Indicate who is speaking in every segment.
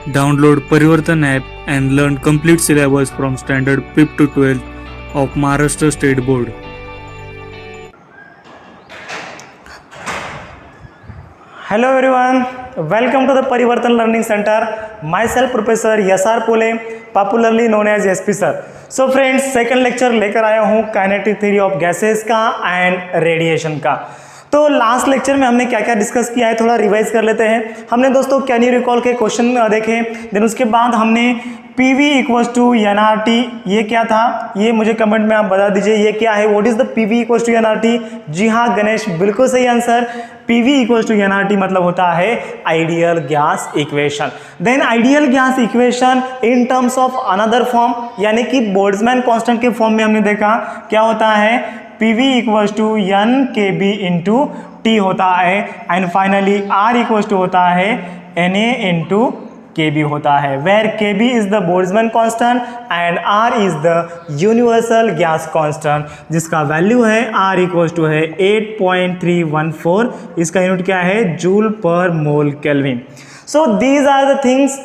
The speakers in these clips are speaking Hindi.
Speaker 1: Download Parivartan app and learn complete syllabus from standard 5th to 12th of Maharashtra State Board.
Speaker 2: Hello everyone, welcome to the Parivartan Learning Center. Myself Professor SR Pole, popularly known as SP Sir. So friends, second lecture लेकर आया हूँ काइनेटिक थ्योरी ऑफ गैसेस का एंड रेडिएशन का। तो लास्ट लेक्चर में हमने क्या क्या डिस्कस किया है थोड़ा रिवाइज कर लेते हैं। हमने दोस्तों कैन यू रिकॉल के क्वेश्चन देखे, देन उसके बाद हमने PV इक्वल्स टू NRT, ये क्या था ये मुझे कमेंट में आप बता दीजिए ये क्या है, what is the PV equals to NRT। जी हाँ गणेश, बिल्कुल सही answer. PV equals to NRT मतलब होता है ideal gas equation. Then ideal gas equation in terms of another form, यानी कि बोल्ट्जमैन कांस्टेंट के फॉर्म में हमने देखा क्या होता है, PV equals to NkB into T होता है, and finally R equals to होता है Na इंटू Kb होता है, where Kb is the Boltzmann constant and R is the universal gas constant, जिसका वैल्यू है R इक्वल्स टू है 8.314। इसका यूनिट क्या है, joule per mole kelvin. So these are the things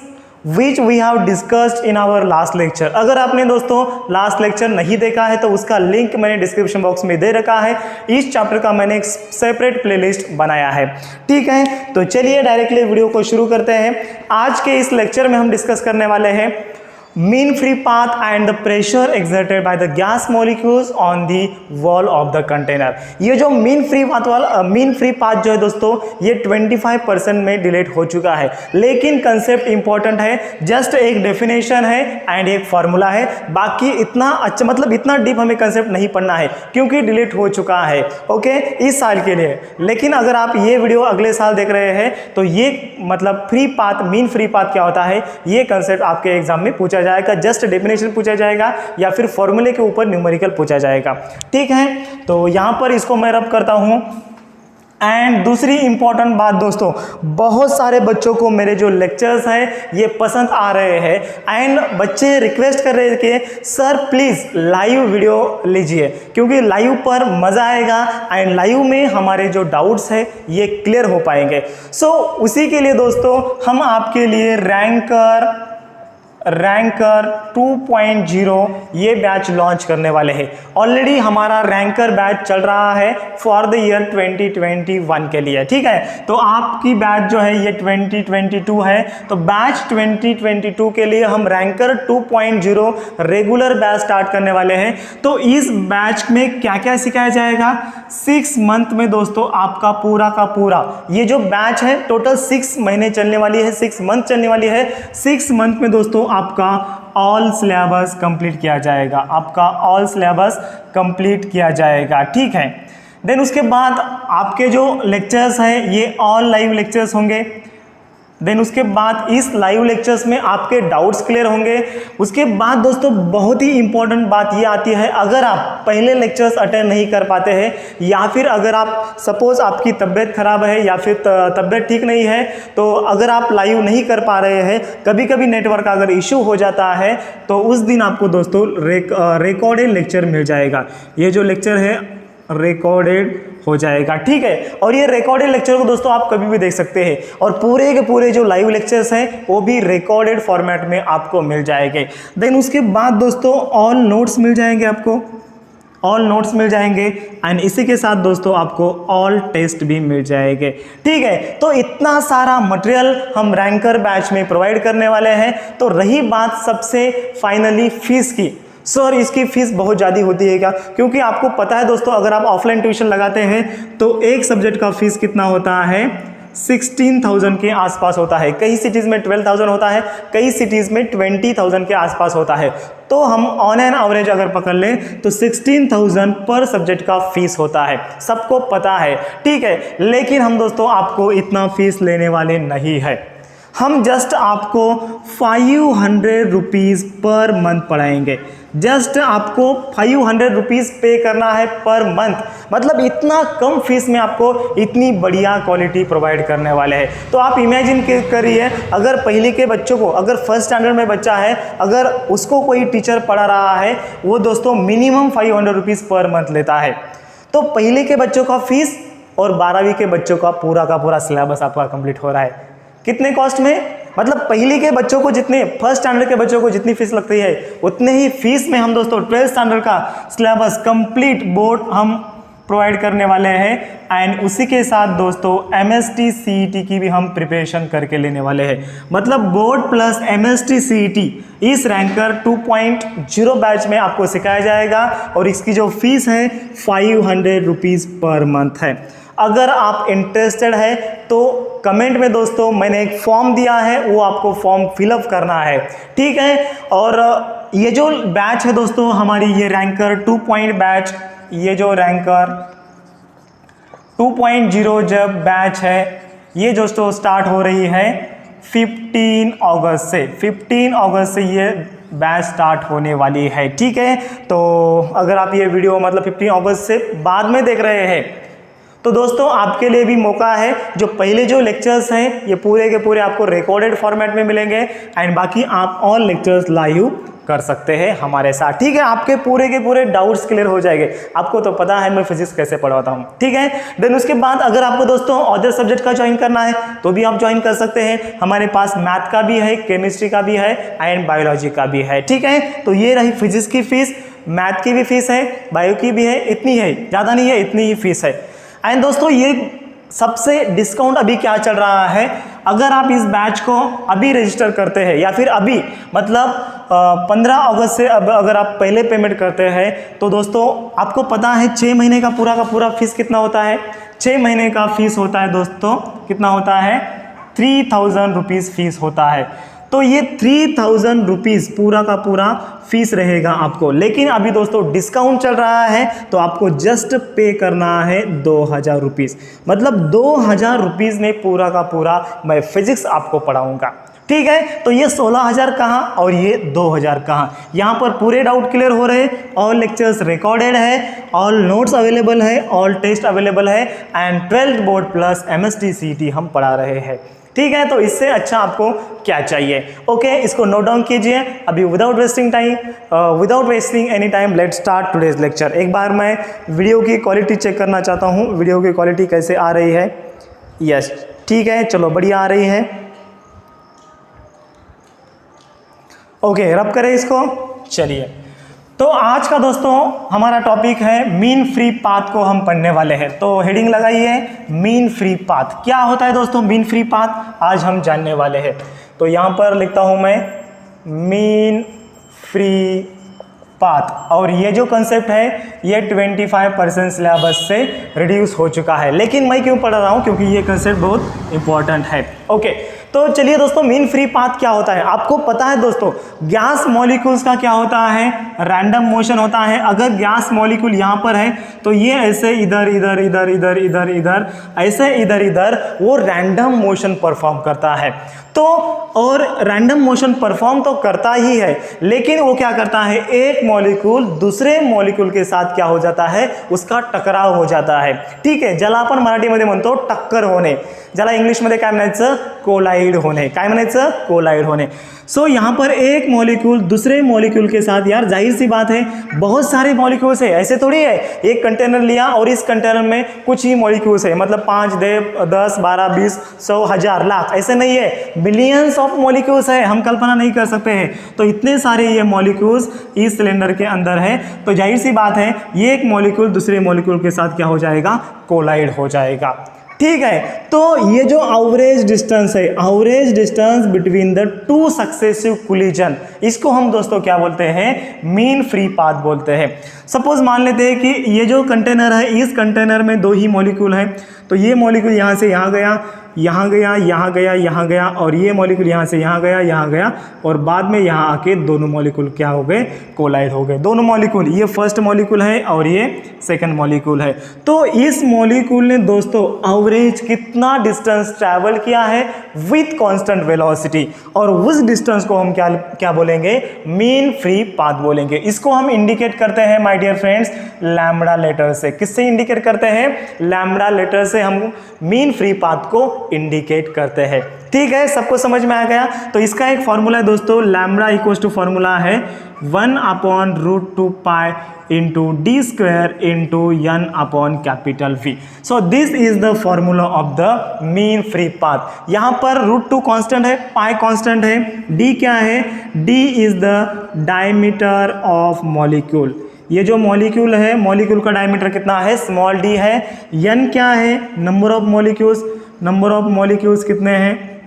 Speaker 2: which we have discussed in our last lecture. अगर आपने दोस्तों लास्ट लेक्चर नहीं देखा है तो उसका लिंक मैंने डिस्क्रिप्शन बॉक्स में दे रखा है। इस चैप्टर का मैंने एक सेपरेट प्लेलिस्ट बनाया है, ठीक है। तो चलिए डायरेक्टली वीडियो को शुरू करते हैं। आज के इस लेक्चर में हम डिस्कस करने वाले हैं mean free path and the pressure exerted by the gas molecules on the wall of the container. ये जो मीन फ्री पाथ जो है दोस्तों ये 25% में डिलीट हो चुका है, लेकिन कंसेप्ट इंपॉर्टेंट है, जस्ट एक डेफिनेशन है एंड एक फॉर्मूला है। बाकी इतना अच्छा मतलब इतना डीप हमें कंसेप्ट नहीं पढ़ना है क्योंकि डिलीट हो चुका है, ओके, इस साल के लिए। लेकिन अगर आप ये वीडियो अगले साल देख रहे हैं तो ये मतलब free path, mean free path क्या होता है ये कंसेप्ट आपके एग्जाम में पूछा जाएगा, जस्ट डेफिनेशन पूछा जाएगा या फिर फॉर्मूले के ऊपर न्यूमेरिकल पूछा जाएगा, ठीक है। तो यहां पर इसको मैं रब करता हूं। एंड दूसरी इंपॉर्टेंट बात दोस्तों, बहुत सारे बच्चों को मेरे जो लेक्चर्स हैं ये पसंद आ रहे हैं एंड बच्चे रिक्वेस्ट कर रहे हैं कि सर प्लीज़ लाइव वीडियो लीजिए, क्योंकि लाइव पर मज़ा आएगा एंड लाइव में हमारे जो डाउट्स हैं ये क्लियर हो पाएंगे। सो उसी के लिए दोस्तों हम आपके लिए रैंकर 2.0 ये बैच लॉन्च करने वाले हैं। ऑलरेडी हमारा रैंकर बैच चल रहा है फॉर द ईयर 2021 के लिए, ठीक है। तो आपकी बैच जो है ये 2022 है, तो बैच 2022 के लिए हम रैंकर 2.0 रेगुलर बैच स्टार्ट करने वाले हैं। तो इस बैच में क्या क्या सिखाया जाएगा, 6 मंथ में दोस्तों आपका पूरा का पूरा ये जो बैच है टोटल 6 महीने चलने वाली है, 6 मंथ चलने वाली है। 6 मंथ में दोस्तों आपका ऑल सिलेबस कंप्लीट किया जाएगा, आपका ऑल सिलेबस कंप्लीट किया जाएगा, ठीक है। देन उसके बाद आपके जो लेक्चर्स हैं ये ऑल लाइव लेक्चर्स होंगे। देन उसके बाद इस लाइव लेक्चर्स में आपके डाउट्स क्लियर होंगे। उसके बाद दोस्तों बहुत ही इंपॉर्टेंट बात ये आती है, अगर आप पहले लेक्चर्स अटेंड नहीं कर पाते हैं या फिर अगर आप सपोज आपकी तबीयत खराब है या फिर तबीयत ठीक नहीं है, तो अगर आप लाइव नहीं कर पा रहे हैं, कभी कभी नेटवर्क का अगर इशू हो जाता है तो उस दिन आपको दोस्तों रिकॉर्डेड लेक्चर मिल जाएगा। ये जो लेक्चर है रिकॉर्डेड हो जाएगा, ठीक है। और ये रिकॉर्डेड लेक्चर को दोस्तों आप कभी भी देख सकते हैं, और पूरे के पूरे जो लाइव लेक्चर्स हैं वो भी रिकॉर्डेड फॉर्मेट में आपको मिल जाएंगे। देन उसके बाद दोस्तों ऑल नोट्स मिल जाएंगे, आपको ऑल नोट्स मिल जाएंगे एंड इसी के साथ दोस्तों आपको ऑल टेस्ट भी मिल जाएंगे, ठीक है। तो इतना सारा मटेरियल हम रैंकर बैच में प्रोवाइड करने वाले हैं। तो रही बात सबसे फाइनली फीस की, सर इसकी फीस बहुत ज़्यादा होती है क्या, क्योंकि आपको पता है दोस्तों अगर आप ऑफलाइन ट्यूशन लगाते हैं तो एक सब्जेक्ट का फीस कितना होता है, 16,000 के आसपास होता है। कई सिटीज़ में 12,000 होता है, कई सिटीज़ में 20,000 के आसपास होता है। तो हम ऑन एन एवरेज अगर पकड़ लें तो 16,000 पर सब्जेक्ट का फीस होता है, सबको पता है, ठीक है। लेकिन हम दोस्तों आपको इतना फीस लेने वाले नहीं है, हम जस्ट आपको 500 रुपीज़ पर मंथ पढ़ाएंगे। जस्ट आपको 500 रुपीज़ पे करना है पर मंथ, मतलब इतना कम फीस में आपको इतनी बढ़िया क्वालिटी प्रोवाइड करने वाले हैं। तो आप इमेजिन करिए, अगर पहले के बच्चों को, अगर फर्स्ट स्टैंडर्ड में बच्चा है, अगर उसको कोई टीचर पढ़ा रहा है, वो दोस्तों मिनिमम 500 रुपीज़ पर मंथ लेता है। तो पहले के बच्चों का फीस और 12वीं के बच्चों का पूरा सिलेबस आपका कंप्लीट हो रहा है। कितने कॉस्ट में? मतलब पहली के बच्चों को जितने, फर्स्ट स्टैंडर्ड के बच्चों को जितनी फीस लगती है उतने ही फीस में हम दोस्तों 12th स्टैंडर्ड का सिलेबस कंप्लीट बोर्ड हम प्रोवाइड करने वाले हैं। एंड उसी के साथ दोस्तों MST CET की भी हम प्रिपरेशन करके लेने वाले हैं। मतलब बोर्ड प्लस MST CET इस रैंकर 2.0 बैच में आपको सिखाया जाएगा और इसकी जो फीस है 500 रुपीज़ पर मंथ है। अगर आप इंटरेस्टेड है तो कमेंट में दोस्तों मैंने एक फॉर्म दिया है, वो आपको फॉर्म फिलअप करना है, ठीक है। और ये जो बैच है दोस्तों हमारी, ये रैंकर 2 बैच, ये जो रैंकर 2.0 जब बैच है ये दोस्तों स्टार्ट हो रही है 15 अगस्त से। 15 अगस्त से ये बैच स्टार्ट होने वाली है, ठीक है। तो अगर आप ये वीडियो मतलब 15 अगस्त से बाद में देख रहे हैं तो दोस्तों आपके लिए भी मौका है। जो पहले जो लेक्चर्स हैं ये पूरे के पूरे आपको रिकॉर्डेड फॉर्मेट में मिलेंगे एंड बाकी आप ऑल लेक्चर्स लाइव कर सकते हैं हमारे साथ, ठीक है। आपके पूरे के पूरे डाउट्स क्लियर हो जाएंगे। आपको तो पता है मैं फिजिक्स कैसे पढ़ाता हूँ, ठीक है। देन उसके बाद अगर आपको दोस्तों अदर सब्जेक्ट का ज्वाइन करना है तो भी आप ज्वाइन कर सकते हैं। हमारे पास मैथ का भी है, केमिस्ट्री का भी है एंड बायोलॉजी का भी है, ठीक है। तो ये रही फिजिक्स की फीस, मैथ की भी फीस है, बायो की भी है, इतनी है, ज़्यादा नहीं है, इतनी ही फीस है। एंड दोस्तों ये सबसे डिस्काउंट अभी क्या चल रहा है, अगर आप इस बैच को अभी रजिस्टर करते हैं या फिर अभी मतलब 15 अगस्त से अब अगर आप पहले पेमेंट करते हैं तो दोस्तों आपको पता है 6 महीने का पूरा फीस कितना होता है। 6 महीने का फीस होता है दोस्तों, कितना होता है, 3000 रुपीज़ फीस होता है। तो ये 3000 रुपीज़ पूरा का पूरा फीस रहेगा आपको। लेकिन अभी दोस्तों डिस्काउंट चल रहा है तो आपको जस्ट पे करना है 2000 रुपीज़। मतलब 2000 रुपीज़ में पूरा का पूरा मैं फिजिक्स आपको पढ़ाऊंगा, ठीक है। तो ये 16000 कहाँ और ये 2000 कहाँ, यहाँ पर पूरे डाउट क्लियर हो रहे। ऑल लेक्चर्स रिकॉर्डेड है, ऑल नोट्स अवेलेबल है, ऑल टेस्ट अवेलेबल है and 12th board plus MST CET हम पढ़ा रहे हैं, ठीक है। तो इससे अच्छा आपको क्या चाहिए, ओके। इसको नोट डाउन कीजिए अभी। Without wasting any time let's start today's lecture. एक बार मैं वीडियो की क्वालिटी चेक करना चाहता हूँ, वीडियो की क्वालिटी कैसे आ रही है। यस, ठीक है, चलो बढ़िया आ रही है, ओके। रब करें इसको, चलिए। तो आज का दोस्तों हमारा टॉपिक है मीन फ्री पाथ को हम पढ़ने वाले हैं। तो हेडिंग लगाइए मीन फ्री पाथ। क्या होता है दोस्तों मीन फ्री पाथ, आज हम जानने वाले हैं। तो यहाँ पर लिखता हूँ मैं मीन फ्री पाथ, और ये जो कंसेप्ट है ये 25% सिलेबस से रिड्यूस हो चुका है। लेकिन मैं क्यों पढ़ रहा हूँ, क्योंकि ये कंसेप्ट बहुत इंपॉर्टेंट है, ओके। तो चलिए दोस्तों मीन फ्री पाथ क्या होता है, आपको पता है दोस्तों गैस मॉलिक्यूल्स का क्या होता है, रैंडम मोशन होता है। अगर गैस मॉलिक्यूल यहाँ पर है तो ये ऐसे इधर इधर इधर इधर इधर इधर ऐसे इधर इधर वो रैंडम मोशन परफॉर्म करता है। तो और रैंडम मोशन परफॉर्म तो करता ही है, लेकिन वो क्या करता है, एक मॉलिक्यूल दूसरे मॉलिक्यूल के साथ क्या हो जाता है, उसका टकराव हो जाता है, ठीक है। ज्याला आपण मराठीमध्ये म्हणतो टक्कर होणे, ज्याला इंग्लिशमध्ये काय म्हणायचं, कोलाइड होणे। काय म्हणायचं, कोलाइड होणे। सो यहाँ पर एक मॉलिक्यूल दूसरे मॉलिक्यूल के साथ, यार जाहिर सी बात है बहुत सारे मॉलिक्यूल्स है, ऐसे थोड़ी है एक कंटेनर लिया और इस कंटेनर में कुछ ही मॉलिक्यूल्स है, मतलब 5, 10, 12, 20, 100, 1000, लाख, ऐसे नहीं है, मिलियंस ऑफ मॉलिक्यूल्स है, हम कल्पना नहीं कर सकते हैं। तो इतने सारे ये मॉलिक्यूल्स इस सिलेंडर के अंदर है, तो जाहिर सी बात है ये एक मॉलिक्यूल दूसरे मॉलिक्यूल के साथ क्या हो जाएगा, कोलाइड हो जाएगा, ठीक है। तो ये जो एवरेज डिस्टेंस है, average distance between the two successive collision, इसको हम दोस्तों क्या बोलते हैं, मीन फ्री पाथ बोलते हैं। सपोज मान लेते हैं कि ये जो कंटेनर है, इस कंटेनर में 2 ही मॉलिक्यूल हैं, तो ये मॉलिक्यूल यहाँ से यहाँ गया, यहाँ गया, यहाँ गया, यहाँ गया, और ये मॉलिक्यूल यहाँ से यहाँ गया, यहाँ गया, और बाद में यहाँ आके दोनों मॉलिक्यूल क्या हो गए, कोलाइड हो गए। दोनों मॉलिक्यूल, ये फर्स्ट मॉलिक्यूल है और ये सेकंड मॉलिक्यूल है। तो इस मॉलिक्यूल ने दोस्तों एवरेज कितना डिस्टेंस ट्रैवल किया है विथ कांस्टेंट वेलोसिटी, और उस डिस्टेंस को हम क्या बोलेंगे, मीन फ्री पाथ बोलेंगे। इसको हम इंडिकेट करते हैं my dear friends lambda letter से। किससे इंडिकेट करते हैं, लैम्बडा लेटर से हम मीन फ्री पाथ को इंडिकेट करते हैं, ठीक है, सबको समझ में आ गया। तो इसका एक फॉर्मूला है दोस्तों, लैम्बडा इक्वल्स टू फॉर्मूला है 1/√2 पाई into d square into n upon capital V. So this is the formula of the mean free path. यहाँ पर √2 कांस्टेंट है, पाई कांस्टेंट है, d क्या है, d is the diameter of molecule. ये जो मॉलिक्यूल है, मॉलिक्यूल का डायमीटर कितना है, स्मॉल d है। n क्या है, number of molecules, number of molecules कितने हैं,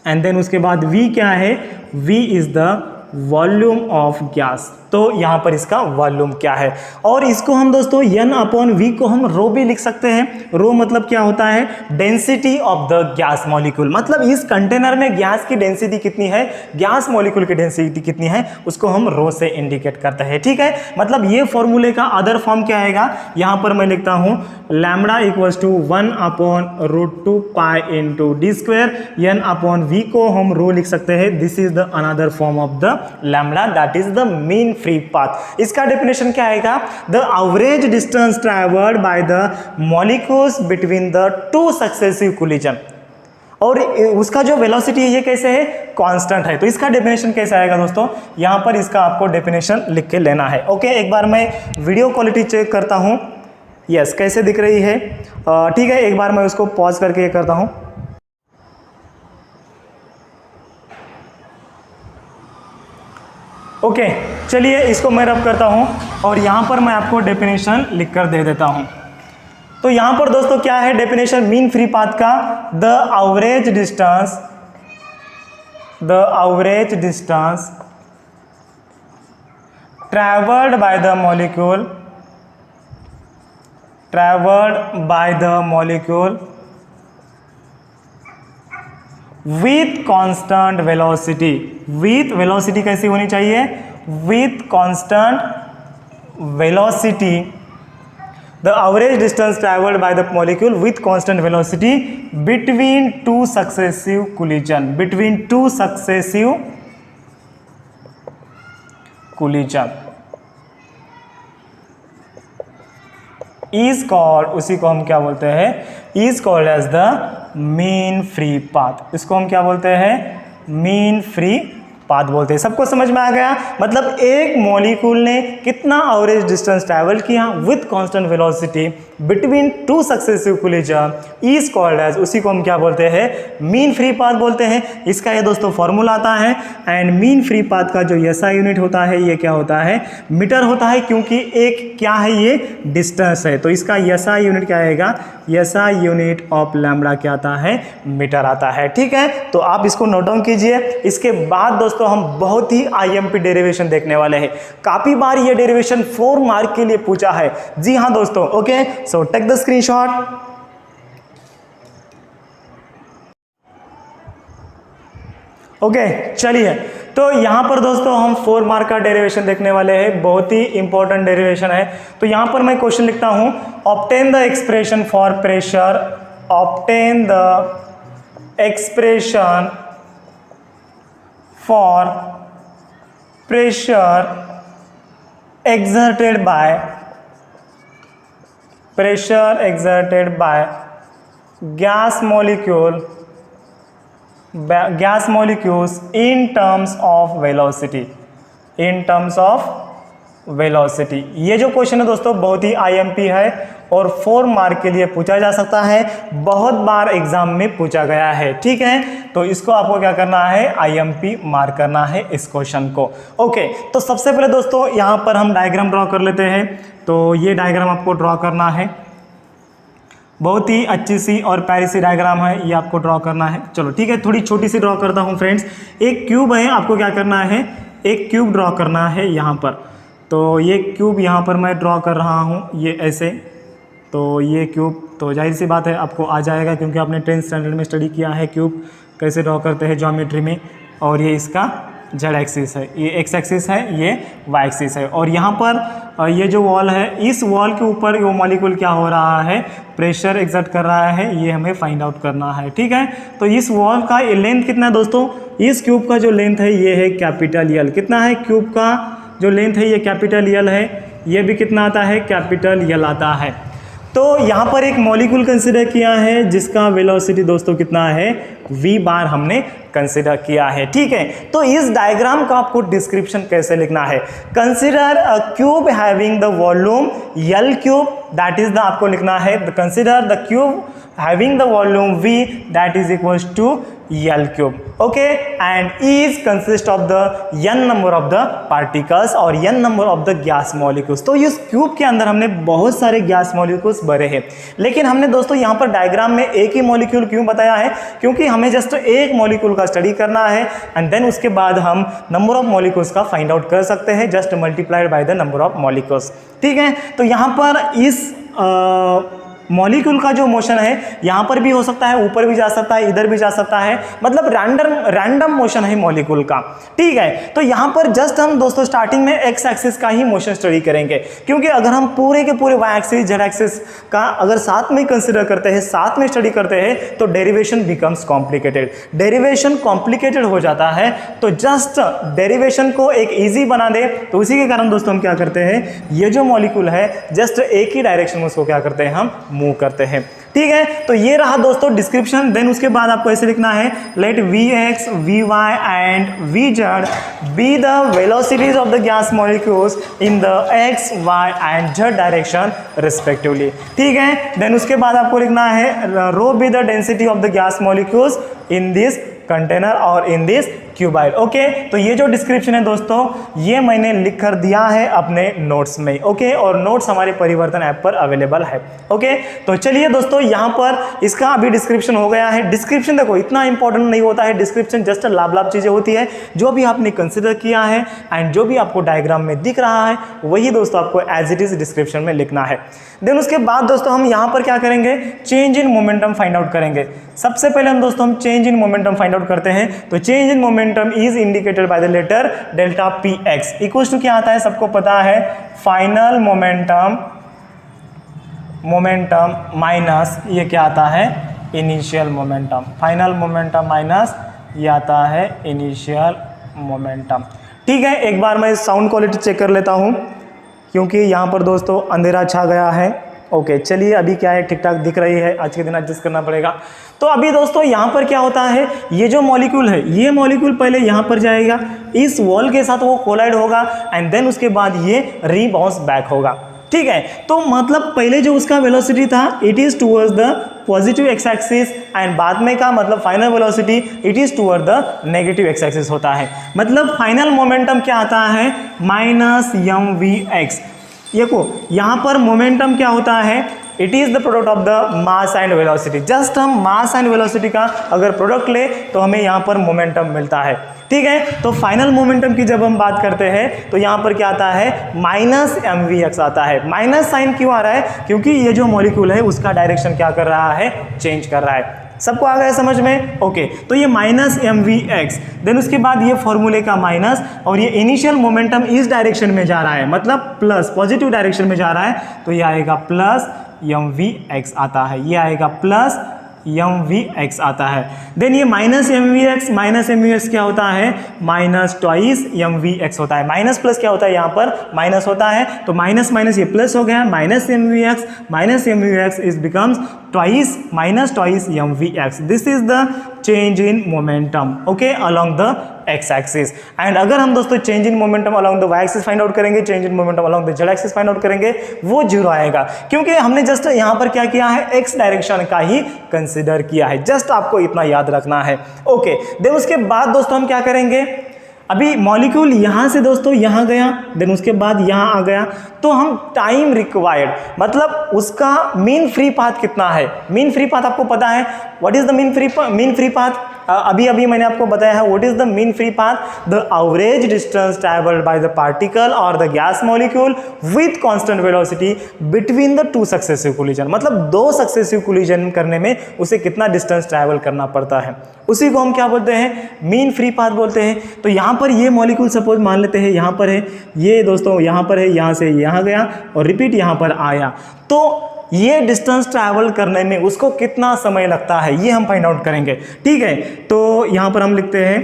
Speaker 2: एंड देन उसके बाद v क्या है, v is the volume of gas. तो यहाँ पर इसका वॉल्यूम क्या है, और इसको हम दोस्तों n/v को हम रो भी लिख सकते हैं। रो मतलब क्या होता है, density of the gas molecule, मतलब इस कंटेनर में गैस की डेंसिटी कितनी है, गैस मॉलिक्यूल की डेंसिटी कितनी है, उसको हम रो से इंडिकेट करते हैं। ठीक है, मतलब ये फॉर्मूले का अदर फॉर्म क्या आएगा, यहाँ पर मैं लिखता हूँ lambda equals to 1/√2 pi into D square, n/v को हम रो लिख सकते हैं। This is the another form of the lambda, that is the mean free path. इसका डेफिनेशन क्या आएगा, the average distance travelled by the molecules between the two successive collision, और उसका जो वेलोसिटी है ये कैसे है, कांस्टेंट है। तो इसका डेफिनेशन कैसे आएगा दोस्तों, यहाँ पर इसका आपको डेफिनेशन लिख के लेना है। ओके, एक बार मैं वीडियो क्वालिटी चेक करता हूँ, यस कैसे दिख रही है, ठीक है, एक बार मैं उसको पॉज करके ये करता हूँ। ओके, चलिए इसको मैं रब करता हूँ और यहाँ पर मैं आपको डेफिनेशन लिख कर दे देता हूँ। तो यहाँ पर दोस्तों क्या है डेफिनेशन मीन फ्री पाथ का, the average distance travelled by the molecule with constant velocity. With velocity कैसी होनी चाहिए, with constant velocity, the average distance travelled by the molecule with constant velocity between two successive collision, between two successive collision is called, उसी को हम क्या बोलते हैं, is called as the mean free path. इसको हम क्या बोलते हैं, मीन फ्री पाथ बोलते हैं। सबको समझ में आ गया, मतलब एक मॉलिक्यूल ने कितना एवरेज डिस्टेंस ट्रैवल किया with constant velocity between two successive collision is called as, उसी को हम क्या बोलते हैं, मीन फ्री पाथ बोलते हैं। इसका ये दोस्तों फॉर्मूला आता है, एंड मीन फ्री पाथ का जो एसआई यूनिट होता है ये क्या होता है, मीटर होता है, क्योंकि एक क्या है ये डिस्टेंस है। तो इसका एसआई यूनिट क्या आएगा, एसआई यूनिट ऑफ लैम्बडा क्या आता है, मीटर आता है। ठीक है, तो आप इसको नोट डाउन कीजिए। इसके बाद दोस्तों हम बहुत ही आईएमपी डेरिवेशन देखने वाले हैं। काफी बार ये डेरिवेशन 4 मार्क के लिए पूछा है, जी हाँ दोस्तों। Okay, so take the screenshot. Okay, चलिए, तो यहां पर दोस्तों हम 4 मार्क का डेरिवेशन देखने वाले हैं, बहुत ही इंपॉर्टेंट डेरिवेशन है। तो यहां पर मैं क्वेश्चन लिखता हूं, obtain the expression for pressure, obtain the expression for pressure exerted by gas molecules in terms of velocity, ये जो क्वेश्चन है दोस्तों बहुत ही आईएमपी है और 4 मार्क के लिए पूछा जा सकता है, बहुत बार एग्जाम में पूछा गया है। ठीक है, तो इसको आपको क्या करना है, आईएमपी मार्क करना है इस क्वेश्चन को। ओके, तो सबसे पहले दोस्तों यहाँ पर हम डायग्राम ड्रॉ कर लेते हैं। तो ये डायग्राम आपको ड्रॉ करना है, बहुत ही अच्छी सी और प्यारी सी डायग्राम है, ये आपको ड्रॉ करना है। चलो ठीक है, थोड़ी छोटी सी ड्रॉ करता हूँ फ्रेंड्स। एक क्यूब है, आपको क्या करना है, एक क्यूब ड्रॉ करना है यहाँ पर। तो ये क्यूब यहाँ पर मैं ड्रॉ कर रहा हूँ, ये ऐसे। तो ये क्यूब, तो जाहिर सी बात है आपको आ जाएगा, क्योंकि आपने 10th स्टैंडर्ड में स्टडी किया है क्यूब कैसे ड्रॉ करते हैं ज्योमेट्री में। और ये इसका जेड एक्सिस है, ये एक्स एक्सिस है, ये वाई एक्सिस है। और यहाँ पर ये जो वॉल है, इस वॉल के ऊपर वो मॉलिक्यूल क्या हो रहा है, प्रेशर एक्सर्ट कर रहा है, ये हमें फाइंड आउट करना है। ठीक है, तो इस वॉल का लेंथ कितना है दोस्तों, इस क्यूब का जो लेंथ है ये है कैपिटल यल। कितना है, क्यूब का जो लेंथ है ये कैपिटल यल है, ये भी कितना आता है, कैपिटल यल आता है। तो यहाँ पर एक मॉलिक्यूल कंसिडर किया है जिसका वेलोसिटी दोस्तों कितना है, v बार हमने कंसिडर किया है। ठीक है, तो इस डायग्राम का आपको डिस्क्रिप्शन कैसे लिखना है, consider a cube having the volume L cube, that is the आपको लिखना है consider the cube having the volume V that is equals to L cube, okay, and is consist of the n number of the particles और n number of the gas molecules। तो इस क्यूब के अंदर हमने बहुत सारे गैस मॉलिक्यूल्स भरे हैं, लेकिन हमने दोस्तों यहाँ पर डायग्राम में एक ही मॉलिक्यूल क्यों बताया है, क्योंकि हमें जस्ट एक मॉलिक्यूल का स्टडी करना है एंड देन उसके बाद हम नंबर ऑफ मॉलिक्यूल्स का फाइंड आउट कर सकते हैं just multiplied by the number of molecules. ठीक है, तो यहाँ पर इस मॉलिक्यूल का जो मोशन है यहाँ पर भी हो सकता है, ऊपर भी जा सकता है, इधर भी जा सकता है, मतलब रैंडम मोशन है मॉलिक्यूल का। ठीक है, तो यहाँ पर जस्ट हम दोस्तों स्टार्टिंग में एक्स एक्सिस का ही मोशन स्टडी करेंगे, क्योंकि अगर हम पूरे के पूरे वाई एक्सिस जेड एक्सिस का अगर साथ में कंसिडर करते हैं, साथ में स्टडी करते हैं, तो derivation becomes complicated, derivation complicated हो जाता है। तो जस्ट डेरिवेशन को एक ईजी बना दे, तो उसी के कारण दोस्तों हम क्या करते हैं, ये जो मॉलिक्यूल है जस्ट एक ही डायरेक्शन में उसको क्या करते हैं, हम मूव करते हैं। ठीक है, तो ये रहा दोस्तों डिस्क्रिप्शन। देन उसके बाद आपको ऐसे लिखना है, let Vx, Vy and Vz be the velocities of the gas molecules in the x, y and z direction respectively. ठीक है, देन उसके बाद आपको लिखना है rho be the density of the gas molecules in this container और इन दिस क्यूबाइड। ओके, तो ये जो डिस्क्रिप्शन है दोस्तों ये मैंने लिख कर दिया है अपने नोट्स में। ओके, और नोट्स हमारे परिवर्तन ऐप पर अवेलेबल है। ओके, तो चलिए दोस्तों यहाँ पर इसका अभी डिस्क्रिप्शन हो गया है। डिस्क्रिप्शन देखो इतना इंपॉर्टेंट नहीं होता है, डिस्क्रिप्शन जस्ट लाभ चीज़ें होती है, जो भी आपने कंसिडर किया है एंड जो भी आपको डायग्राम में दिख रहा है वही दोस्तों आपको एज इट इज डिस्क्रिप्शन में लिखना है। देन उसके बाद दोस्तों हम यहाँ पर क्या करेंगे, change in momentum find out करेंगे। सबसे पहले हम दोस्तों change in momentum find out करते हैं। तो change in momentum is indicated by the letter delta p x equals to क्या आता है, सबको पता है, फाइनल मोमेंटम माइनस ये क्या आता है, initial momentum. Final momentum minus ये आता है इनिशियल मोमेंटम। ठीक है, एक बार मैं साउंड क्वालिटी चेक कर लेता हूँ, क्योंकि यहाँ पर दोस्तों अंधेरा छा गया है। ओके, चलिए अभी क्या है, ठीक ठाक दिख रही है, आज के दिन एडजस्ट करना पड़ेगा। तो अभी दोस्तों यहाँ पर क्या होता है, ये जो मॉलिक्यूल है ये मॉलिक्यूल पहले यहाँ पर जाएगा, इस वॉल के साथ वो कोलाइड होगा एंड देन उसके बाद ये रीबाउंस बैक होगा। ठीक है, तो मतलब पहले जो उसका वेलोसिटी था it is towards the positive x axis and बाद में का मतलब final velocity it is toward the negative x axis होता है। मतलब फाइनल मोमेंटम क्या आता है, माइनस एम वी एक्स। देखो यहाँ पर मोमेंटम क्या होता है, it is the product of the mass and velocity. Just हम मास एंड वेलोसिटी का अगर प्रोडक्ट ले तो हमें यहाँ पर मोमेंटम मिलता है। ठीक है, तो फाइनल मोमेंटम की जब हम बात करते हैं तो यहाँ पर क्या आता है, माइनस एम वी एक्स आता है। माइनस साइन क्यों आ रहा है, क्योंकि ये जो मॉलिक्यूल है उसका डायरेक्शन क्या कर रहा है, चेंज कर रहा है। सबको आ गया समझ में? ओके, तो ये minus M we x, then उसके बाद ये फॉर्मूले का माइनस, और ये इनिशियल मोमेंटम इस डायरेक्शन में जा रहा है, मतलब प्लस पॉजिटिव डायरेक्शन में जा रहा है, तो ये आएगा प्लस एम वी एक्स आता है, ये आएगा प्लस एम वी एक्स आता है। देन ये माइनस एम वी एक्स क्या होता है, minus twice M we x होता है। माइनस प्लस क्या होता है, यहाँ पर माइनस होता है, तो माइनस माइनस ये प्लस हो गया, minus M we X is becomes twice minus twice M we X. This is the change in momentum, okay, along the X axis. And अगर हम दोस्तों change in momentum along the Y axis find out करेंगे, change in momentum along the Z axis find out करेंगे, वो जीरो आएगा, क्योंकि हमने जस्ट यहाँ पर क्या किया है, एक्स डायरेक्शन का ही कंसिडर किया है। जस्ट आपको इतना याद रखना है। ओके, देन उसके बाद दोस्तों हम क्या करेंगे, अभी मॉलिक्यूल यहाँ से दोस्तों यहाँ गया, देन उसके बाद यहाँ आ गया, तो हम टाइम रिक्वायर्ड, मतलब उसका मीन फ्री पाथ कितना है। मीन फ्री पाथ आपको पता है, what is the mean free path, अभी मैंने आपको बताया है what is the mean free path, the average distance travelled by the particle और the gas molecule with constant velocity between the two successive collision. मतलब दो सक्सेसिव कोलिजन करने में उसे कितना डिस्टेंस ट्रैवल करना पड़ता है, उसी को हम क्या बोलते हैं, मीन फ्री पाथ बोलते हैं। तो यहाँ पर ये मॉलिक्यूल सपोज मान लेते हैं यहाँ पर है, ये दोस्तों यहाँ पर है, यहाँ से यहाँ गया और रिपीट यहाँ पर आया, तो ये डिस्टेंस ट्रैवल करने में उसको कितना समय लगता है ये हम फाइंड आउट करेंगे। ठीक है, तो यहाँ पर हम लिखते हैं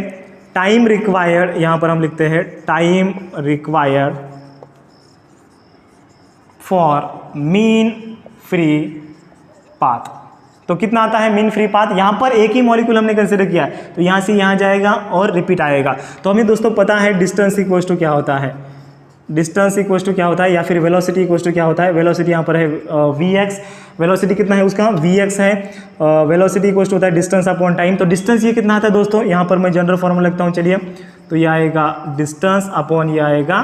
Speaker 2: टाइम रिक्वायर्ड, यहाँ पर हम लिखते हैं time required for mean free path. तो कितना आता है मीन फ्री पाथ? यहाँ पर एक ही मॉलिक्यूल हमने कंसिडर किया है तो यहाँ से यहाँ जाएगा और रिपीट आएगा। तो हमें दोस्तों पता है डिस्टेंस इक्वल्स टू क्या होता है, डिस्टेंस इक्वल्स टू क्या होता है, या फिर वेलोसिटी इक्वल्स टू क्या होता है। वेलोसिटी यहाँ पर है vx, वेलोसिटी कितना है उसका vx है, वेलोसिटी इक्वल्स टू होता है डिस्टेंस अपॉन टाइम। तो डिस्टेंस ये कितना आता है दोस्तों, यहाँ पर मैं जनरल फॉर्मूला लिखता हूँ, चलिए। तो ये आएगा डिस्टेंस अपॉन ये आएगा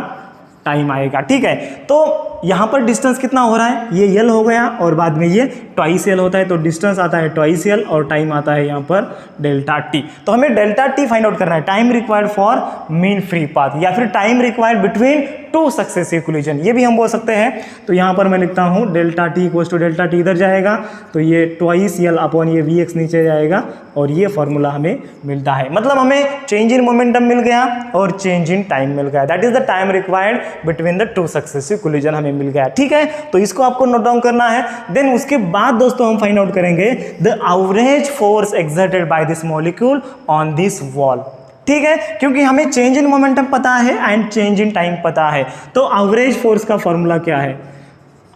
Speaker 2: टाइम आएगा, ठीक है। तो यहाँ पर डिस्टेंस कितना हो रहा है, ये यल हो गया और बाद में ये ट्वाइस यल होता है, तो डिस्टेंस आता है ट्वाइस यल और टाइम आता है यहाँ पर डेल्टा टी। तो हमें डेल्टा टी फाइंड आउट करना है, time required for mean free path या फिर time required between two successive collision, ये भी हम बोल सकते हैं। तो यहाँ पर मैं लिखता हूँ delta t equals to delta t इधर जाएगा तो ये ट्वाइस यल अपॉन ये वी एक्स नीचे जाएगा और ये फॉर्मूला हमें मिलता है। मतलब हमें चेंज इन मोमेंटम मिल गया और चेंज इन टाइम मिल गया, that is the time required between the two successive collision हमें मिल गया, ठीक है। तो इसको आपको नोट डाउन करना है। देन उसके बाद दोस्तों हम फाइंड आउट करेंगे the average force exerted by this molecule on this wall, ठीक है, क्योंकि हमें चेंज इन मोमेंटम पता है एंड चेंज इन टाइम पता है। तो एवरेज फोर्स का फॉर्मूला क्या है,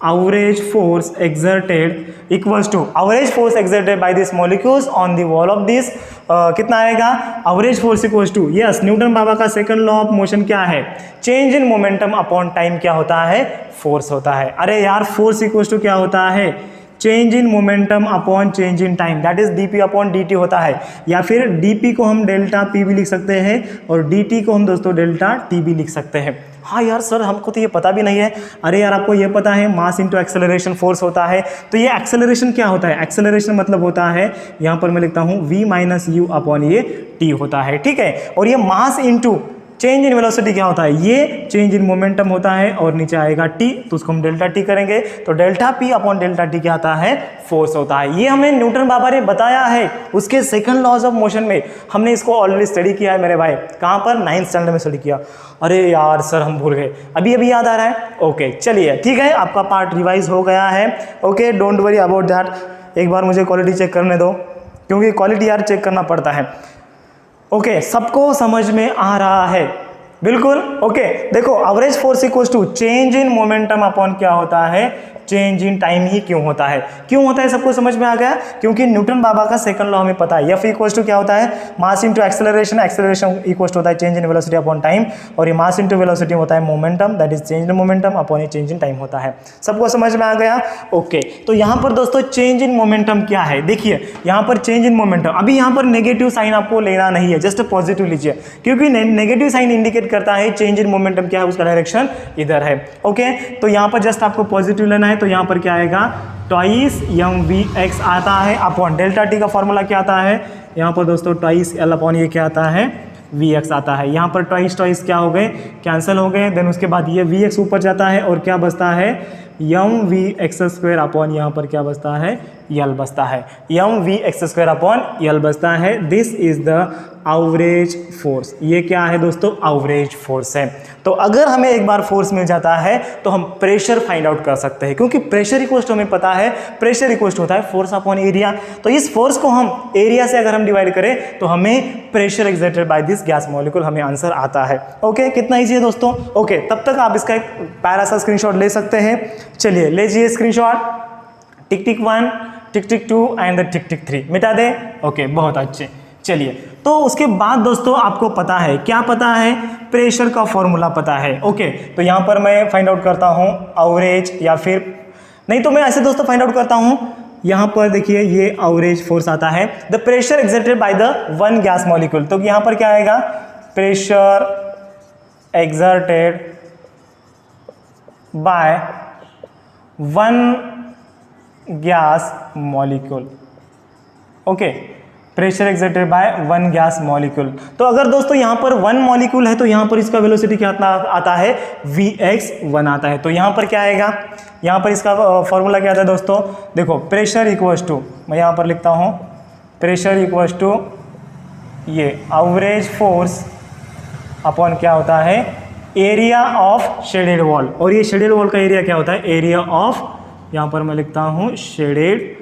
Speaker 2: average force exerted equals to average force exerted by this molecules on the wall of this, कितना आएगा average force equals to, yes, Newton बाबा का सेकंड लॉ ऑफ मोशन क्या है, change in momentum upon time क्या होता है, फोर्स होता है। अरे यार फोर्स इक्वल्स टू क्या होता है, change in momentum upon change in time, that is dp upon dt होता है, या फिर dp को हम डेल्टा p भी लिख सकते हैं और dt को हम दोस्तों डेल्टा t भी लिख सकते हैं। हाँ यार सर हमको तो ये पता भी नहीं है। अरे यार आपको ये पता है मास इंटू एक्सेलरेशन फोर्स होता है। तो ये एक्सेलरेशन क्या होता है, एक्सेलरेशन मतलब होता है, यहाँ पर मैं लिखता हूँ v माइनस यू अपॉन ये t होता है, ठीक है। और ये mass into change in velocity क्या होता है, ये चेंज इन मोमेंटम होता है और नीचे आएगा टी, तो उसको हम डेल्टा टी करेंगे तो delta P upon delta T क्या आता है, फोर्स होता है। ये हमें न्यूटन बाबा ने बताया है उसके सेकंड लॉज ऑफ मोशन में, हमने इसको ऑलरेडी स्टडी किया है मेरे भाई, कहाँ पर, 9th स्टैंडर्ड में स्टडी किया। अरे यार सर हम भूल गए, अभी अभी याद आ रहा है। ओके चलिए ठीक है, आपका पार्ट रिवाइज हो गया है। Okay don't worry about that, एक बार मुझे क्वालिटी चेक करने दो क्योंकि क्वालिटी यार चेक करना पड़ता है। ओके सबको समझ में आ रहा है, बिल्कुल। ओके देखो average force equals to change in momentum upon क्या होता है, चेंज इन टाइम ही क्यों होता है, क्यों होता है सबको समझ में आ गया, क्योंकि न्यूटन बाबा का सेकंड लॉ हमें पता है, एफ इक्वल्स टू क्या होता है, mass into acceleration, acceleration equals to होता है change in velocity upon time, और ये मास इंटू वेलोसिटी होता है momentum, that is change in momentum upon ये चेंज इन टाइम होता है। सबको समझ में आ गया। ओके तो यहाँ पर दोस्तों चेंज इन मोमेंटम क्या है, देखिए यहाँ पर चेंज इन मोमेंटम, अभी यहाँ पर नेगेटिव साइन आपको लेना नहीं है, जस्ट पॉजिटिव लीजिए, क्योंकि नेगेटिव साइन इंडिकेट करता है चेंज इन मोमेंटम क्या है, उसका डायरेक्शन इधर है। ओके तो यहाँ पर जस्ट आपको पॉजिटिव लेना है, तो यहाँ पर क्या आएगा, ट्वाइस एम वी एक्स आता है अपॉन डेल्टा टी का फॉर्मूला क्या आता है, यहाँ पर दोस्तों ट्वाइस एल अपॉन ये क्या आता है, वी एक्स आता है। यहाँ पर ट्वाइस ट्वाइस क्या हो गए, कैंसिल हो गए, देन उसके बाद ये वी एक्स ऊपर जाता है और क्या बचता है, M V X square upon यहाँ पर क्या बचता है, यल बचता है, M V X square upon L बचता है। This is the average force, ये क्या है दोस्तों, एवरेज फोर्स है। तो अगर हमें एक बार फोर्स मिल जाता है तो हम प्रेशर फाइंड आउट कर सकते हैं, क्योंकि प्रेशर इक्वल्स टू हमें पता है, प्रेशर इक्वल्स टू होता है फोर्स अपॉन एरिया। तो इस फोर्स को हम एरिया से अगर हम डिवाइड करें तो हमें pressure exerted by this gas molecule हमें आंसर आता है। ओके कितना ईजी है दोस्तों। ओके तब तक आप इसका एक प्यारा सा स्क्रीनशॉट ले सकते हैं। चलिए लीजिए screenshot, tick tick 1, tick tick 2 and the tick tick 3 मिटा दे। ओके बहुत अच्छे। चलिए तो उसके बाद दोस्तों आपको पता है, क्या पता है, प्रेशर का फॉर्मूला पता है। ओके तो यहाँ पर मैं फाइंड आउट करता हूँ एवरेज, या फिर नहीं तो मैं ऐसे दोस्तों फाइंड आउट करता हूँ, यहाँ पर देखिए ये एवरेज फोर्स आता है, the pressure exerted by the one gas molecule. तो यहाँ पर क्या आएगा, pressure exerted by one gas molecule. Okay pressure exerted by one gas molecule. तो अगर दोस्तों यहाँ पर वन मॉलिक्यूल है तो यहाँ पर इसका वेलोसिटी क्या आता है, vx1 आता है। तो यहाँ पर क्या आएगा, यहाँ पर इसका फॉर्मूला क्या आता है दोस्तों, देखो प्रेशर इक्वल्स टू, मैं यहाँ पर लिखता हूँ प्रेशर इक्वल्स टू ये एवरेज फोर्स अपॉन क्या होता है, एरिया ऑफ शेडेड वॉल। और ये शेडेड वॉल का एरिया क्या होता है, एरिया ऑफ, यहाँ पर मैं लिखता हूँ शेडेड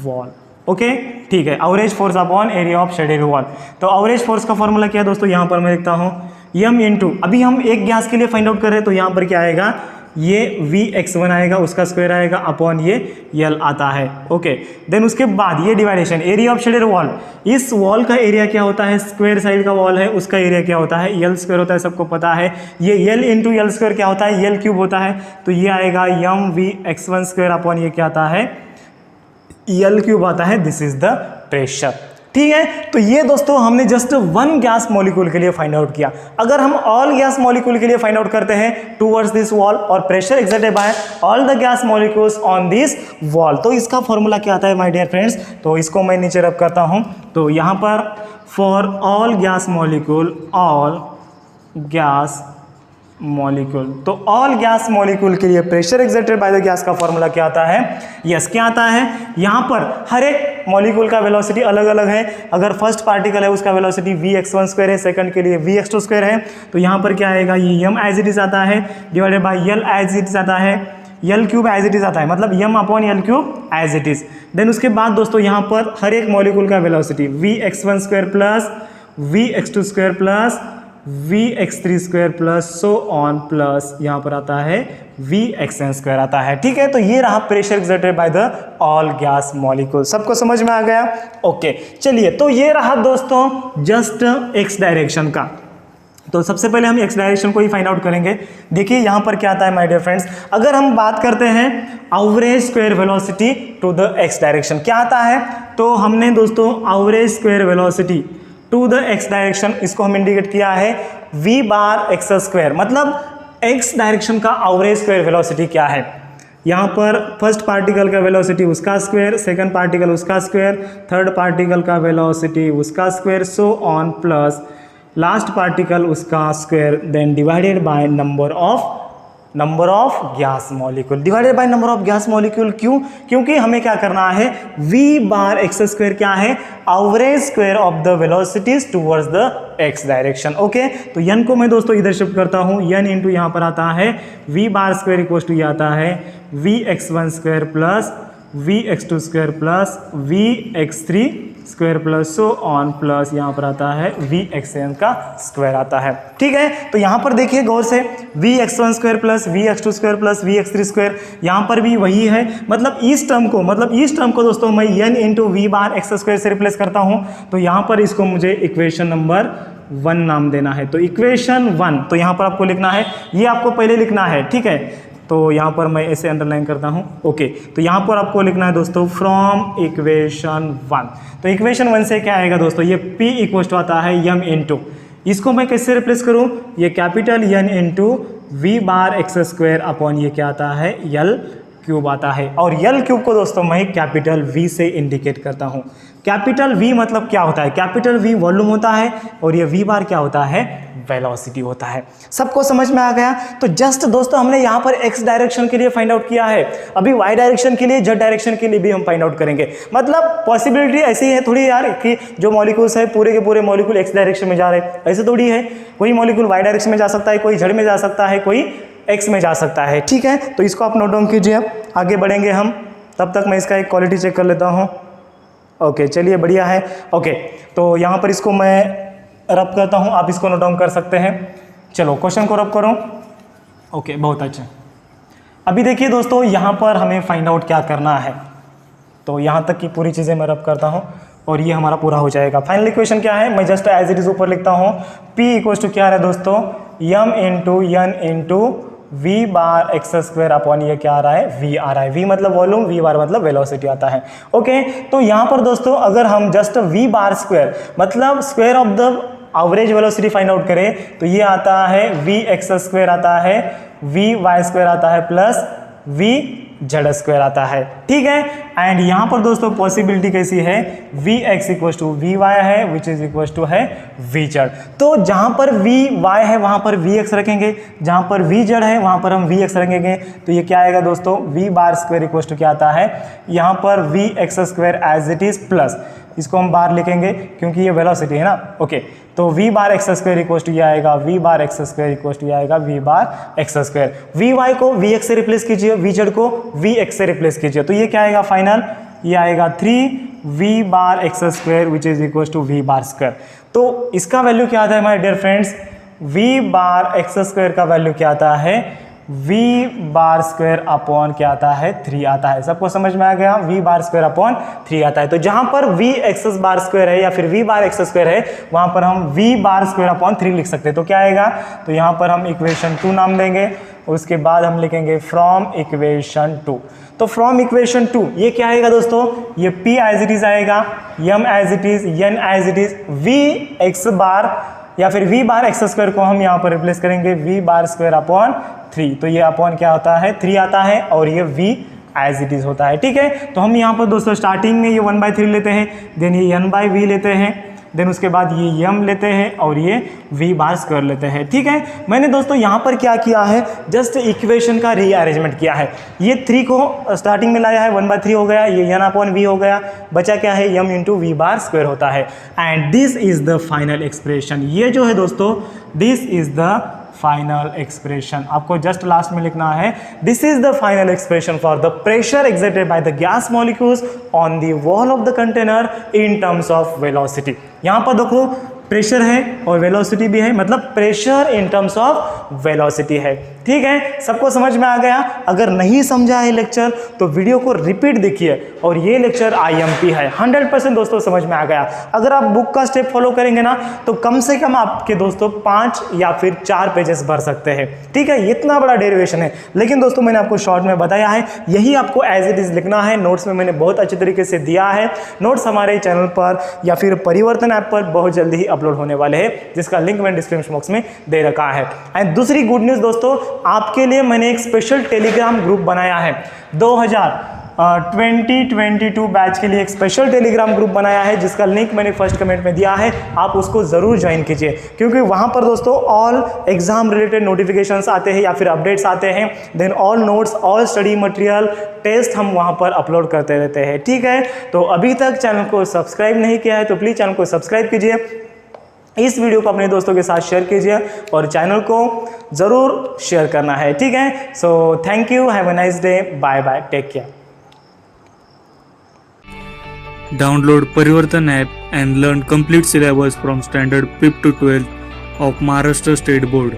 Speaker 2: वॉल। ओके ठीक है, average force upon area of shaded wall. तो एवरेज फोर्स का फॉर्मूला क्या है दोस्तों, यहाँ पर मैं लिखता हूँ यम इंटू, अभी हम एक गैस के लिए फाइंड आउट कर रहे हैं तो यहाँ पर क्या आएगा, ये Vx1 आएगा, उसका स्क्वायर आएगा अपॉन ये L आता है। ओके, देन उसके बाद ये डिवाइडेशन, एरिया ऑफ शेडेड वॉल, इस वॉल का एरिया क्या होता है, स्क्वायर साइड का वॉल है उसका एरिया क्या होता है, L स्क्वायर होता है, सबको पता है। ये L इंटू L स्क्वायर क्या होता है, L क्यूब होता है, तो ये आएगा mVx1 स्क्वायर अपॉन ये क्या आता है, L क्यूब आता है। This is the pressure. ठीक है, तो ये दोस्तों हमने जस्ट वन गैस मॉलिक्यूल के लिए फाइंड आउट किया। अगर हम ऑल गैस मॉलिक्यूल के लिए फाइंड आउट करते हैं टुवर्ड्स दिस वॉल और pressure exerted bye all the gas molecules on this wall, तो इसका फॉर्मूला क्या आता है माय डियर फ्रेंड्स, तो इसको मैं नीचे रब करता हूं। तो यहां पर for all gas molecule, all gas molecule, तो ऑल गैस मॉलिक्यूल के लिए pressure exerted by the gas का फॉर्मूला क्या आता है, यस क्या आता है, यहाँ पर हर एक मॉलिक्यूल का वेलोसिटी अलग अलग है। अगर फर्स्ट पार्टिकल है उसका वेलोसिटी Vx1 स्क्वायर है, सेकंड के लिए Vx2 स्क्वायर है, तो यहाँ पर क्या आएगा, ये m एज इट इज आता है divided by L as it is आता है, L cube as it is आता है, मतलब m upon L cube as it is. Then उसके बाद दोस्तों यहाँ पर हर एक मॉलिक्यूल का velocity Vx1 square plus Vx2 square plus Vx3 square plus so on plus यहाँ पर आता है Vxn स्क्वायर आता है। ठीक है, तो ये रहा pressure exerted by the all gas molecule. सबको समझ में आ गया? ओके, चलिए, तो ये रहा दोस्तों जस्ट एक्स डायरेक्शन का। तो सबसे पहले हम एक्स डायरेक्शन को ही फाइंड आउट करेंगे। देखिए यहाँ पर क्या आता है माय डियर फ्रेंड्स, अगर हम बात करते हैं average square velocity to the x direction, क्या आता है, तो हमने दोस्तों average square velocity to the x direction, इसको हम इंडिकेट किया है v बार एक्स स्क्वायर, मतलब एक्स डायरेक्शन का एवरेज स्क्वायर वेलोसिटी क्या है। यहाँ पर फर्स्ट पार्टिकल का वेलोसिटी उसका स्क्वायर, सेकंड पार्टिकल उसका स्क्वायर, थर्ड पार्टिकल का वेलोसिटी उसका square, so on plus last particle उसका square, then divided by number of gas molecule, divided by number of gas molecule. क्यों? क्योंकि हमें क्या करना है, v बार एक्स स्क्वायर क्या है, average square of the velocities towards the x direction. Okay, तो n को मैं दोस्तों इधर शिफ्ट करता हूं, n इंटू यहाँ पर आता है v bar square equal to ये आता है Vx1 square plus Vx2 square plus Vx3 square plus so on plus यहाँ पर आता है Vxn का स्क्वायर आता है। ठीक है, तो यहाँ पर देखिए गौर से Vx1 square plus Vx2 square plus Vx3 square, यहाँ पर भी वही है, मतलब इस टर्म को दोस्तों मैं n into v bar x square से रिप्लेस करता हूँ। तो यहाँ पर इसको मुझे इक्वेशन नंबर 1 नाम देना है। तो इक्वेशन 1, तो यहाँ पर आपको लिखना है, ये आपको पहले लिखना है। ठीक है, तो यहाँ पर मैं ऐसे अंडरलाइन करता हूँ। ओके, तो यहाँ पर आपको लिखना है दोस्तों फ्रॉम इक्वेशन 1। तो इक्वेशन 1 से क्या आएगा दोस्तों, ये P इक्वल टू आता है m इंटू, इसको मैं कैसे रिप्लेस करूँ, ये capital N into v bar x square upon ये क्या आता है, L क्यूब आता है। और L क्यूब को दोस्तों मैं कैपिटल V से इंडिकेट करता हूँ। कैपिटल V मतलब क्या होता है, कैपिटल V वॉल्यूम होता है और ये V बार क्या होता है, वेलोसिटी होता है। सबको समझ में आ गया? तो जस्ट दोस्तों हमने यहाँ पर x डायरेक्शन के लिए फाइंड आउट किया है, अभी y डायरेक्शन के लिए, z डायरेक्शन के लिए भी हम फाइंड आउट करेंगे। मतलब पॉसिबिलिटी ऐसी है थोड़ी यार कि जो मॉलिक्यूल्स है पूरे के पूरे मॉलिक्यूल x डायरेक्शन में जा रहे हैं, ऐसे थोड़ी है, कोई मॉलिक्यूल y डायरेक्शन में जा सकता है, कोई z में जा सकता है, कोई x में जा सकता है। ठीक है, तो इसको आप नोट डाउन कीजिए, आगे बढ़ेंगे हम, तब तक मैं इसका एक क्वालिटी चेक कर लेता हूँ। ओके, चलिए बढ़िया है। ओके, तो यहाँ पर इसको मैं रब करता हूँ, आप इसको नोट डाउन कर सकते हैं। चलो क्वेश्चन को रब करो। ओके, बहुत अच्छा। अभी देखिए दोस्तों यहाँ पर हमें फाइंड आउट क्या करना है, तो यहाँ तक की पूरी चीज़ें मैं रब करता हूँ और ये हमारा पूरा हो जाएगा। फाइनल इक्वेशन क्या है, मैं जस्ट एज इट इज ऊपर लिखता हूँ, P इक्वल टू क्या है दोस्तों, m into n into v bar x square upon ये क्या आ रहा है, v आ रहा है। v मतलब वॉल्यूम, v बार मतलब वेलोसिटी आता है। ओके, तो यहाँ पर दोस्तों अगर हम जस्ट v बार स्क्वायर मतलब square of the average velocity find out करें, तो ये आता है Vx स्क्वायर आता है, Vy स्क्वायर आता है प्लस Vz स्क्वायर आता है। ठीक है, एंड यहाँ पर दोस्तों पॉसिबिलिटी कैसी है, Vx इक्वल टू Vy है विच इज इक्वल टू है Vz। तो जहाँ पर Vy है वहाँ पर Vx रखेंगे, जहाँ पर Vz है वहाँ पर हम Vx रखेंगे। तो ये क्या आएगा दोस्तों, V bar square equal to क्या आता है, यहाँ पर Vx square as it is plus, इसको हम बार लिखेंगे क्योंकि ये वेलोसिटी है ना। ओके, तो v bar x square equal to ये आएगा, v bar x square equal to ये आएगा, v bar x square. vy को vx से रिप्लेस कीजिए, vz को vx से रिप्लेस कीजिए, तो ये क्या आएगा फाइनल, ये आएगा 3v bar x square which is equal to v bar square. तो इसका वैल्यू क्या आता है my dear friends, v bar x square का वैल्यू क्या आता है, वी बार स्क्वायर अपॉन क्या आता है 3 आता है। सबको समझ में आ गया, वी बार स्क्वायर अपॉन 3 आता है। तो जहां पर वी एक्स बार स्क्वायर है या फिर वी बार एक्स स्क्वायर है वहां पर हम वी बार स्क्वायर अपॉन 3 लिख सकते हैं। तो क्या आएगा, तो यहां पर हम इक्वेशन 2 नाम देंगे, उसके बाद हम लिखेंगे फ्रॉम इक्वेशन 2। तो फ्रॉम इक्वेशन 2 ये क्या आएगा दोस्तों, ये p एज इट इज आएगा, m as it is, n as it is, v x बार या फिर v बार एक्स स्क्वायर को हम यहाँ पर रिप्लेस करेंगे v बार स्क्वायर अपॉन 3। तो ये अपॉन क्या होता है 3 आता है और ये v एज इट इज होता है। ठीक है, तो हम यहाँ पर दोस्तों स्टार्टिंग में ये 1/3 लेते हैं, देन ये n/v लेते हैं, देन उसके बाद ये m लेते हैं और ये v बार स्क्वायर लेते हैं। ठीक है, मैंने दोस्तों यहाँ पर क्या किया है, जस्ट इक्वेशन का रीअरेंजमेंट किया है। ये 3 को स्टार्टिंग में लाया है, 1/3 हो गया, ये n/v हो गया, बचा क्या है m into v bar square होता है। And this is the final expression. ये जो है दोस्तों this is the final expression. आपको जस्ट लास्ट में लिखना है this is the final expression for the pressure exerted by the gas molecules on the wall of the container in terms of velocity. यहाँ पर देखो प्रेशर है और वेलोसिटी भी है, मतलब pressure in terms of velocity है। ठीक है, सबको समझ में आ गया। अगर नहीं समझा है लेक्चर तो वीडियो को रिपीट देखिए, और ये लेक्चर IMP है, 100% दोस्तों समझ में आ गया। अगर आप बुक का स्टेप फॉलो करेंगे ना तो कम से कम आपके दोस्तों 5 या फिर 4 पेजेस भर सकते हैं। ठीक है, इतना बड़ा डेरिवेशन है, लेकिन दोस्तों मैंने आपको शॉर्ट में बताया है, यही आपको एज इट इज लिखना है। नोट्स में मैंने बहुत अच्छे तरीके से दिया है। नोट्स हमारे चैनल पर या फिर परिवर्तन ऐप पर बहुत जल्दी ही अपलोड होने वाले हैं, जिसका लिंक मैंने डिस्क्रिप्शन बॉक्स में दे रखा है। एंड दूसरी गुड न्यूज़ दोस्तों, आपके लिए मैंने एक स्पेशल टेलीग्राम ग्रुप बनाया है। 2022 बैच के लिए एक स्पेशल टेलीग्राम ग्रुप बनाया है, जिसका लिंक मैंने फर्स्ट कमेंट में दिया है। आप उसको ज़रूर ज्वाइन कीजिए, क्योंकि वहाँ पर दोस्तों ऑल एग्जाम रिलेटेड नोटिफिकेशंस आते हैं या फिर अपडेट्स आते हैं, then all notes, all study material, test हम वहाँ पर अपलोड करते रहते हैं। ठीक है, तो अभी तक चैनल को सब्सक्राइब नहीं किया है तो प्लीज़ चैनल को सब्सक्राइब कीजिए, इस वीडियो को अपने दोस्तों के साथ शेयर कीजिए और चैनल को ज़रूर शेयर करना है। ठीक है, so thank you, have a nice day, bye bye, take care.
Speaker 1: Download Parivartan app and learn complete syllabus from standard 5th to 12th of Maharashtra State Board.